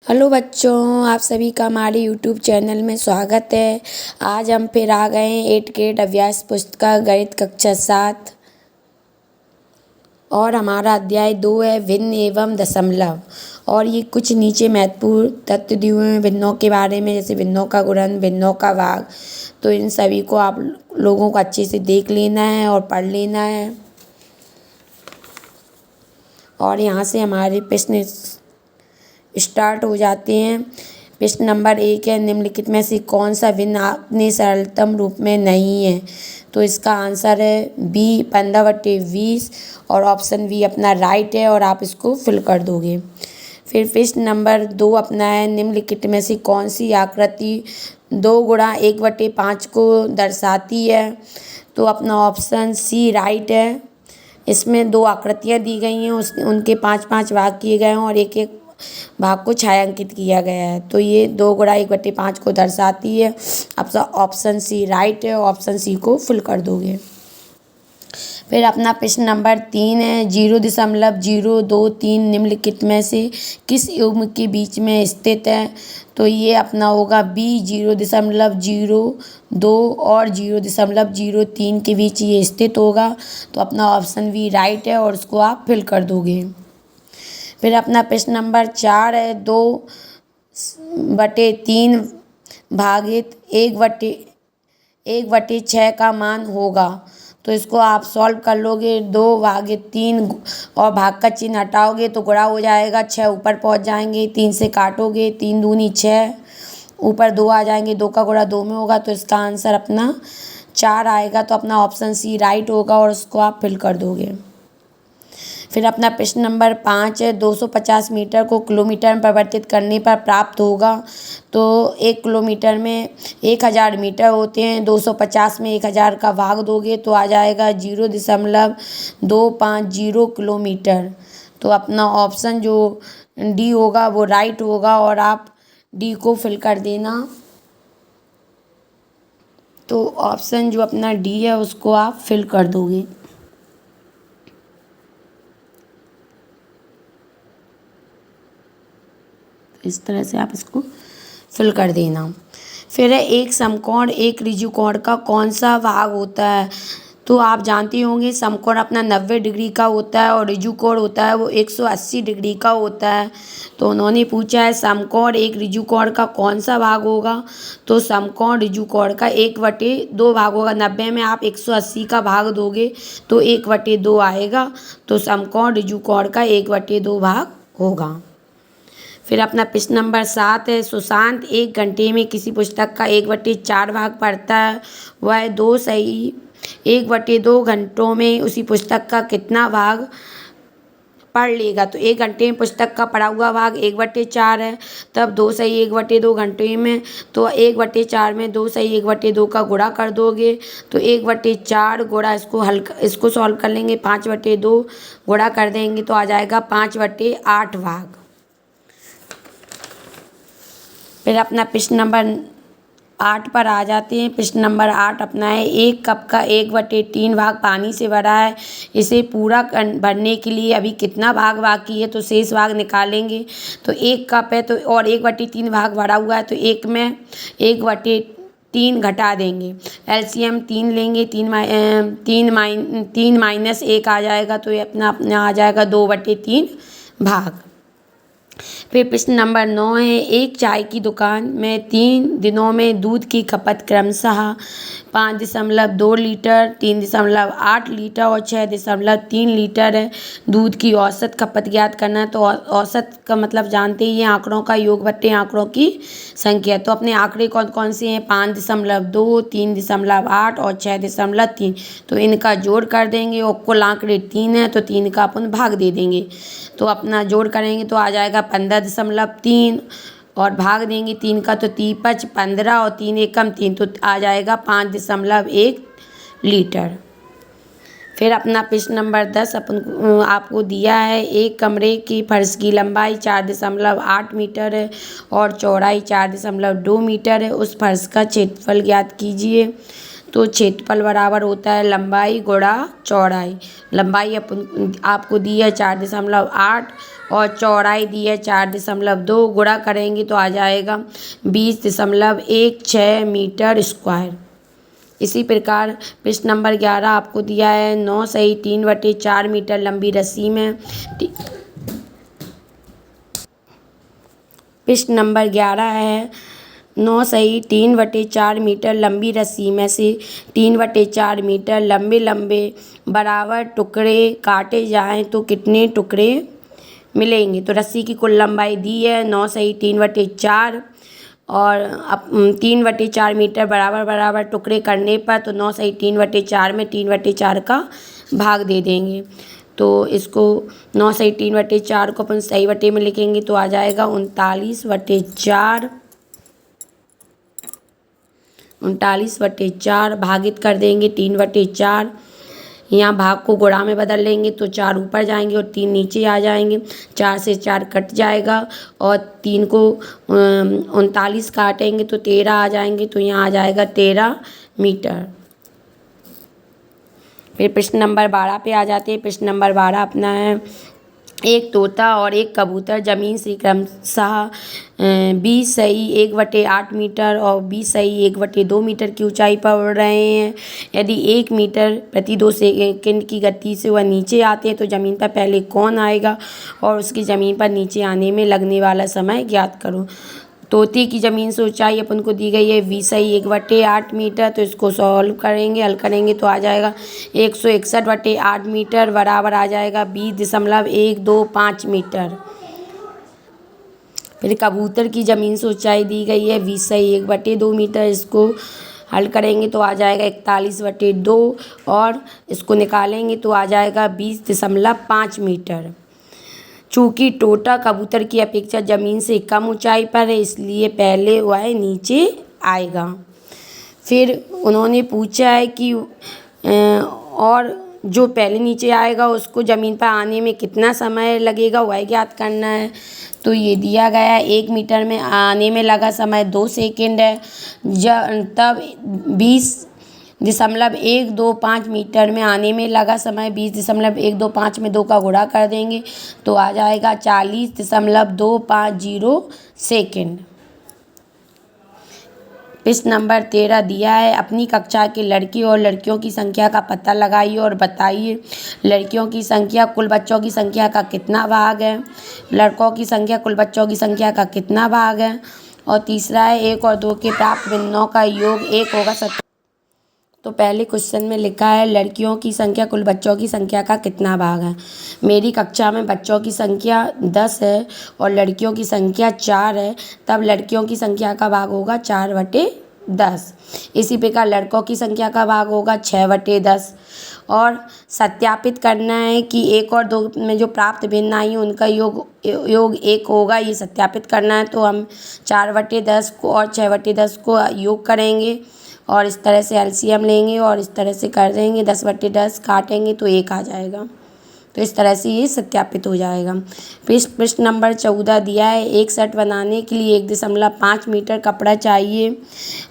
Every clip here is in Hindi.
हेलो बच्चों, आप सभी का हमारे यूट्यूब चैनल में स्वागत है। आज हम फिर आ गए हैं 8th ग्रेड अभ्यास पुस्तिका गणित कक्षा 7 और हमारा अध्याय 2 है भिन्न एवं दशमलव। और ये कुछ नीचे महत्वपूर्ण तथ्य दिए हुए हैं भिन्नों के बारे में, जैसे भिन्नों का गुणन, भिन्नों का भाग। तो इन सभी को आप लोगों को अच्छे से देख लेना है और पढ़ लेना है। और यहाँ से हमारे प्रश्न स्टार्ट हो जाते हैं। प्रश्न नंबर 1 है, निम्नलिखित में से कौन सा भिन्न अपने सरलतम रूप में नहीं है? तो इसका आंसर है बी 15/20 और ऑप्शन बी अपना राइट है और आप इसको फिल कर दोगे। फिर प्रश्न नंबर 2 अपना है, निम्नलिखित में से कौन सी आकृति 2 गुणा 1/5 को दर्शाती है? तो अपना ऑप्शन सी राइट है। इसमें 2 आकृतियाँ दी गई हैं, उनके 5-5 भाग किए गए हैं और एक एक भाग को छायांकित किया गया है। तो ये 2 गुणा 1/5 को दर्शाती है। अब ऑप्शन सी राइट है, ऑप्शन सी को फिल कर दोगे। फिर अपना प्रश्न नंबर 3 है, 0.023 निम्नलिखित में से किस युग्म के बीच में स्थित है? तो ये अपना होगा बी 0.02 और 0.03 के बीच ये स्थित होगा। तो अपना ऑप्शन बी राइट है और उसको आप फिल कर दोगे। फिर अपना प्रश्न नंबर 4 है, 2/3 भागित 1/6 का मान होगा। तो इसको आप सॉल्व कर लोगे। 2/3 और भाग का चिन्ह हटाओगे तो गुणा हो जाएगा, 6 ऊपर पहुंच जाएंगे, 3 से काटोगे, 3 दूनी 6, ऊपर 2 आ जाएंगे, 2 का गुणा 2 में होगा। तो इसका आंसर अपना 4 आएगा। तो अपना ऑप्शन सी राइट होगा और उसको आप फिल कर दोगे। फिर अपना प्रश्न नंबर 5 है, 250 मीटर को किलोमीटर में परिवर्तित करने पर प्राप्त होगा। तो 1 किलोमीटर में 1000 मीटर होते हैं, 250 में 1000 का भाग दोगे तो आ जाएगा 0.250 किलोमीटर। तो अपना ऑप्शन जो डी होगा वो राइट होगा और आप डी को फिल कर देना। तो ऑप्शन जो अपना डी है उसको आप फिल कर दोगे। इस तरह से आप इसको फिल कर देना। फिर है, एक समकोण एक ऋजुकोण का कौन सा भाग होता है? तो आप जानते होंगे समकोण अपना 90 डिग्री का होता है और ऋजुकोण होता है वो 180 डिग्री का होता है। तो उन्होंने पूछा है समकोण एक ऋजुकोण का कौन सा भाग होगा? तो समकोण ऋजुकोण का 1/2 भाग होगा। 90 में आप 180 का भाग दोगे तो 1/2 आएगा। तो समकोण ऋजुकोण का 1/2 भाग होगा। फिर अपना प्रश्न नंबर 7 है, सुशांत 1 घंटे में किसी पुस्तक का 1/4 भाग पढ़ता है। वह 1/2 घंटों में उसी पुस्तक का कितना भाग पढ़ लेगा? तो 1 घंटे में पुस्तक का पढ़ा हुआ भाग 1/4 है। तब 1/2 घंटे में तो 1/4 में 1/2 का गुणा कर दोगे। तो 1/4 गुणा इसको सॉल्व कर लेंगे, 5/2 गुणा कर देंगे तो आ जाएगा 5/8 भाग। फिर अपना प्रश्न नंबर 8 पर आ जाते हैं। प्रश्न नंबर 8 अपना है, 1 कप का 1/3 भाग पानी से भरा है। इसे पूरा भरने के लिए अभी कितना भाग बाकी है? तो शेष भाग निकालेंगे। तो 1 कप है तो और 1/3 भाग भरा हुआ है तो 1 में 1/3 घटा देंगे। एलसीएम 3 लेंगे, 3 माइनस 1 आ जाएगा तो ये अपना आ जाएगा 2/3 भाग। फिर प्रश्न नंबर 9 है, एक चाय की दुकान में 3 दिनों में दूध की खपत क्रमशः 5.2 लीटर, 3.8 लीटर और 6.3 लीटर है। दूध की औसत खपत ज्ञात करना है। तो औसत का मतलब जानते ही हैं, आंकड़ों का योग बट्टे आंकड़ों की संख्या। तो अपने आंकड़े कौन कौन से हैं? 5.2, 3.8 और 6.3। तो इनका जोड़ कर देंगे और कुल आंकड़े 3 है तो 3 का अपन भाग दे देंगे। तो अपना जोड़ करेंगे तो आ जाएगा 15.3 और भाग देंगे 3 का तो 3×5 15 और 3 एकम 3 तो आ जाएगा 5.1 लीटर। फिर अपना प्रश्न नंबर 10 आपको दिया है, एक कमरे की फर्श की लंबाई 4.8 मीटर है और चौड़ाई 4.2 मीटर है। उस फर्श का क्षेत्रफल ज्ञात कीजिए। तो क्षेत्रफल बराबर होता है लंबाई गुणा चौड़ाई। लंबाई अपन आपको दी है 4.8 और चौड़ाई दी है 4.2, गुणा करेंगे तो आ जाएगा 20.16 मीटर स्क्वायर। इसी प्रकार प्रश्न नंबर 11 आपको दिया है 9 सही 3/4 मीटर लंबी रस्सी में प्रश्न नंबर 11 है 9 सही 3/4 मीटर लंबी रस्सी में से 3/4 मीटर लंबे लंबे बराबर टुकड़े काटे जाएं तो कितने टुकड़े मिलेंगे। तो रस्सी की कुल लंबाई दी है 9 सही 3/4 और अब 3/4 मीटर बराबर बराबर टुकड़े करने पर तो 9 सही 3/4 में 3/4 का भाग दे देंगे। तो इसको 9 सही 3/4 को अपन सही बटे में लिखेंगे तो आ जाएगा 39/4। 39/4 भागित कर देंगे 3/4। यहाँ भाग को गुणा में बदल लेंगे तो 4 ऊपर जाएंगे और 3 नीचे आ जाएंगे। 4 से 4 कट जाएगा और 3 को 39 काटेंगे तो 13 आ जाएंगे। तो यहाँ आ जाएगा 13 मीटर। फिर प्रश्न नंबर 12 पे आ जाते हैं। प्रश्न नंबर 12 अपना है एक तोता और एक कबूतर ज़मीन से क्रमशः 20 सही 1/8 मीटर और 20 सही 1/2 मीटर की ऊंचाई पर उड़ रहे हैं। यदि 1 मीटर प्रति 2 सेकंड की गति से वह नीचे आते हैं तो ज़मीन पर पहले कौन आएगा और उसकी ज़मीन पर नीचे आने में लगने वाला समय ज्ञात करो। तोते की ज़मीन से ऊंचाई अपन को दी गई है 20 सही 1/8 मीटर। तो इसको सॉल्व करेंगे, हल करेंगे तो आ जाएगा 161/8 मीटर बराबर आ जाएगा 20.125 मीटर। फिर कबूतर की ज़मीन से ऊंचाई दी गई है 20 सही 1/2 मीटर। इसको हल करेंगे तो आ जाएगा 41/2 और इसको निकालेंगे तो आ जाएगा 20.5 मीटर। चूँकि तोता कबूतर की अपेक्षा ज़मीन से कम ऊंचाई पर है इसलिए पहले वह नीचे आएगा। फिर उन्होंने पूछा है कि और जो पहले नीचे आएगा उसको ज़मीन पर आने में कितना समय लगेगा वह ज्ञात करना है। तो ये दिया गया है 1 मीटर में आने में लगा समय 2 सेकंड है। तब 20.125 मीटर में आने में लगा समय 20.125 में 2 का गुणा कर देंगे तो आ जाएगा 40.250 सेकंड। प्रश्न नंबर 13 दिया है अपनी कक्षा के लड़के और लड़कियों की संख्या का पता लगाइए और बताइए लड़कियों की संख्या कुल बच्चों की संख्या का कितना भाग है, लड़कों की संख्या कुल बच्चों की संख्या का कितना भाग है। और तीसरा है 1 और 2 के प्राप्त भिन्नों का योग 1 होगा। तो पहले क्वेश्चन में लिखा है लड़कियों की संख्या कुल बच्चों की संख्या का कितना भाग है। मेरी कक्षा में बच्चों की संख्या 10 है और लड़कियों की संख्या 4 है, तब लड़कियों की संख्या का भाग होगा 4/10। इसी प्रकार लड़कों की संख्या का भाग होगा 6/10। और सत्यापित करना है कि 1 और 2 में जो प्राप्त भिन्न आई है उनका योग 1 होगा, ये सत्यापित करना है। तो हम 4/10 को और 6/10 को योग करेंगे और इस तरह से एलसीएम लेंगे और इस तरह से कर देंगे 10/10 काटेंगे तो 1 आ जाएगा। तो इस तरह से ये सत्यापित हो जाएगा। प्रश्न नंबर 14 दिया है एक शर्ट बनाने के लिए 1.5 मीटर कपड़ा चाहिए।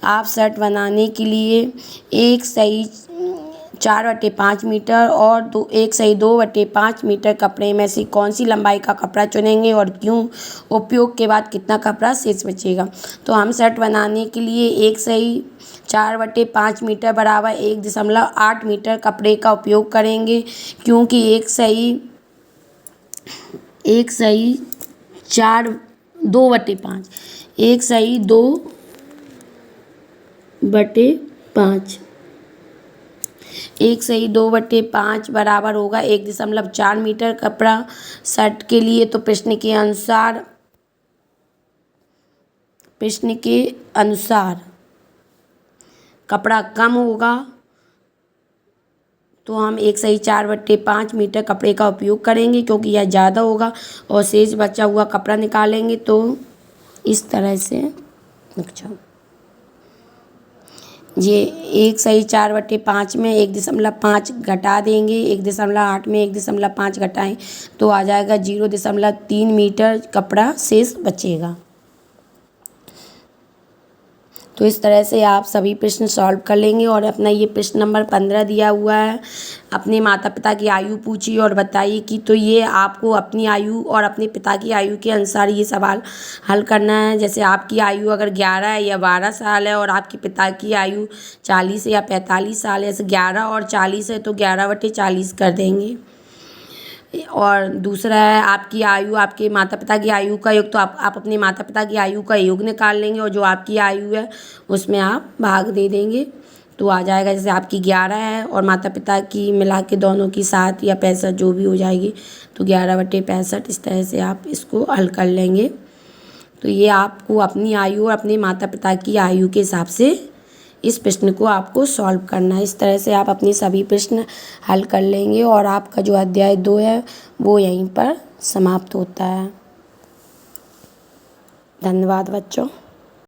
आप शर्ट बनाने के लिए 1 सही 4/5 मीटर और 1 सही 2/5 मीटर कपड़े में से कौन सी लंबाई का कपड़ा चुनेंगे और क्यों, उपयोग के बाद कितना कपड़ा शेष बचेगा। तो हम शर्ट बनाने के लिए 1 सही 4/5 मीटर बराबर 1.8 मीटर कपड़े का उपयोग करेंगे, क्योंकि 1 सही 2/5 1 सही 2/5 1 सही 2/5 बराबर होगा 1.4 मीटर कपड़ा शर्ट के लिए। तो प्रश्न के अनुसार कपड़ा कम होगा तो हम 1 सही 4/5 मीटर कपड़े का उपयोग करेंगे क्योंकि यह ज़्यादा होगा और शेष बचा हुआ कपड़ा निकालेंगे। तो इस तरह से अच्छा ये 1 सही 4/5 में 1.5 घटा देंगे, 1.8 में 1.5 घटाएं तो आ जाएगा 0.3 मीटर कपड़ा शेष बचेगा। तो इस तरह से आप सभी प्रश्न सॉल्व कर लेंगे। और अपना ये प्रश्न नंबर 15 दिया हुआ है, अपने माता पिता की आयु पूछिए और बताइए कि, तो ये आपको अपनी आयु और अपने पिता की आयु के अनुसार ये सवाल हल करना है। जैसे आपकी आयु अगर 11 है या 12 साल है और आपके पिता की आयु 40 या 45 साल है, जैसे 11 और 40 है तो 11/40 कर देंगे। और दूसरा है आपकी आयु आपके माता पिता की आयु का योग, तो आप अपने माता पिता की आयु का योग निकाल लेंगे और जो आपकी आयु है उसमें आप भाग दे देंगे तो आ जाएगा। जैसे आपकी 11 है और माता पिता की मिला के दोनों की 7 या 65 जो भी हो जाएगी, तो 11/65 इस तरह से आप इसको हल कर लेंगे। तो ये आपको अपनी आयु और अपने माता पिता की आयु के हिसाब से इस प्रश्न को आपको सॉल्व करना है। इस तरह से आप अपनी सभी प्रश्न हल कर लेंगे और आपका जो अध्याय 2 है वो यहीं पर समाप्त होता है। धन्यवाद बच्चों।